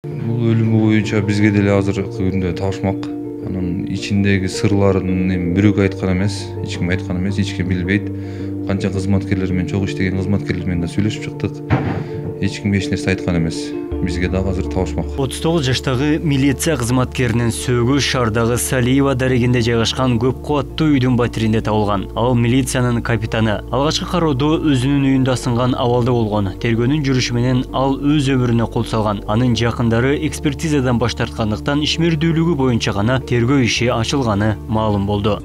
Бул өлүмү боюнча бизге деле азыркы күндө табышмак. Анын ичиндеги сырларын бирөөгө айткан эмес, эч ким билбейт. Канча кызматкерлер менен чогуу иштеген кызматкерлер менен да сүйлөшүп чыктык. Эч ким эч нерсе айткан эмес. Бизге дагы азыр табышмак. 39 жаштагы милиция кызматкеринин сөөгү шаардагы Салиева дарегинде жайгашкан көп кубаттуу үйдүн батиринде табылган. Ал милициянын капитаны. Алгачкы кароодо өзүнүн үйүндө асынган абалда болгон. Тергөөнүн жүрүшү менен ал өз өмүрүнө кол салган. Анын жакындары экспертизадан баш тарткандыктан ишмердүүлүгү боюнча гана тергөө иши ачылганы маалым болду.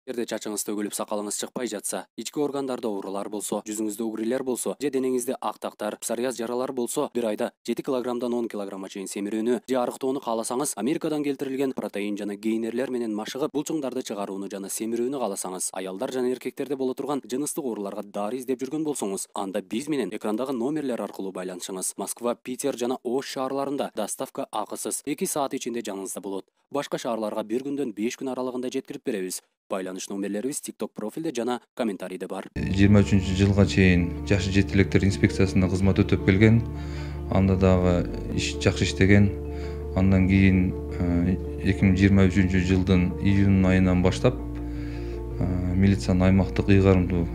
Эгерде чачыңыз төгүлүп, сакалыңыз чыкпай жатса, ички органдарда оорулар болсо, жүзүңүздө угрилер болсо, же денеңизде актактар, псориаз жаралар болсо, бир айда 7 килограммдан 10 килограммга чейин семирүүнү же арыктоону кааласаңыз, Америкадан келтирилген протеин жана гейнерлер менен машыгып, булчуңдарды чыгарууну жана семирүүнү кааласаңыз, аялдар жана эркектерде боло турган жыныстык ооруларга дары издеп жүргөн болсоңуз, анда биз менен экрандагы номерлер аркылуу байланышыңыз. Москва, Питер жана Ош шаарларында доставка акысыз 2 саат ичинде жаныңызда болот. Башка шаарларга бир күндөн 5 күн аралыгында жеткирип беребиз. Байланыш номерлерибиз TikTok профилде жана комментарийде бар. 23-жылга чейин жашы жети электер инспекциясында кызмат өтөп келген. Анда дагы жакшы иштеген. Андан кийин 2023-жылдын июнь айынан баштап милициянын аймактык ыйгарымдуу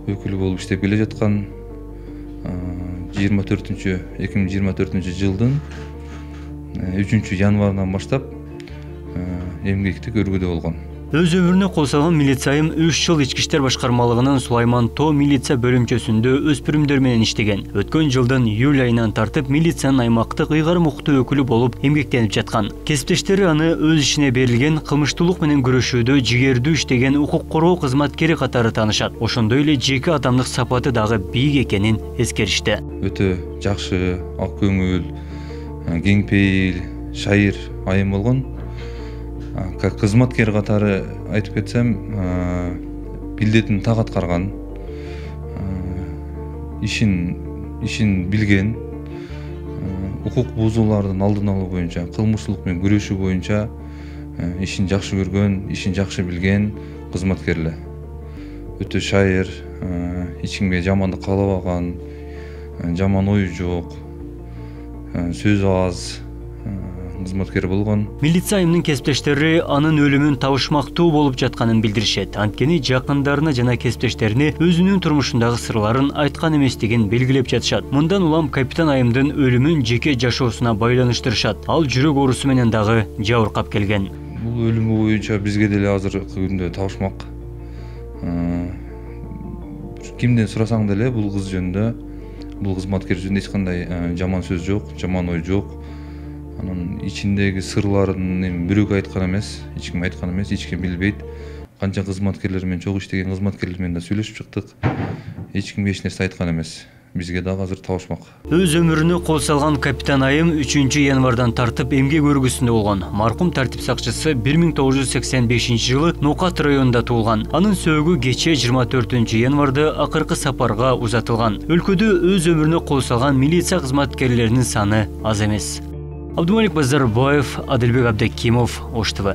өкүлү болуп иштеп келе жаткан. 2024-жылдын 3-январынан баштап эмгектик өргүдө болгон. Өз өмүрүнө кол салган милицайым 3 жыл ички иштер башкармалыгынын Сулайман Тоо милиция бөлүмчөсүндө өспүрүмдөр менен иштеген. Өткөн жылдын июль айынан тартып милициянын аймактык ыйгарым уктуу өкүлү болуп эмгектенип жаткан. Кесиптештери аны өз ишине берилген кылмыштуулук менен күрөшүүдө жигердүү иштеген укук коргоо кызматкери катары таанышат. Ошондой эле жеке адамдык сапаты дагы бийик экенин эскеришти. Өтө жакшы, ак көңүл, кең пейил, шайыр айым болгон. Как кызматкер катары айтып кетсем, билдетин так аткарган, ишин билген, укук бузуулардын алдын алуу боюнча, кылмыштуулук менен күрөшүү боюнча ишин жакшы көргөн, ишин жакшы билген кызматкер эле. Өтө шайыр, эч кимге жамандык каалабаган, жаман ою жок, сөзү аз кызматкер болгон. Милиция айымынын кесиптештери анын өлүмүн табышмактуу болуп жатканын билдиришет. Анткени жакындарына жана кесиптештерине өзүнүн турмушундагы сырларын айткан эместигин белгилеп жатышат. Мындан улам капитан айымдын өлүмүн жеке жашоосуна байланыштырышат. Ал жүрөк оорусу менен дагы жабыркап келген. Бул өлүмү боюнча бизге деле азыркы күндө табышмак. Кимден сурасаң деле бул кыз жөнүндө, бул кызматкер жөнүндө эч кандай жаман сөз жок, жаман ой жок. Анын ичиндеги сырларын бирөөгө айткан эмес, эч ким билбейт. Канча кызматкерлер менен чогуу иштеген кызматкерлер менен да сүйлөшүп чыктык. Эч ким эч нерсе айткан эмес. Бизге дагы азыр табышмак. Өз өмүрүнө кол салган капитан айым 3-январдан тартып эмгек өргүсүндө болгон. Маркум тартип сакчысы 1985-жылы Нокат районунда туулган. Анын сөөгү кечээ 24-январда акыркы сапарга узатылган. Өлкөдө өз өмүрүнө кол салган милиция кызматкерлеринин саны аз эмес. Абдумалик Базарбаев, Адылбек Абдакимов, Ош ТВ.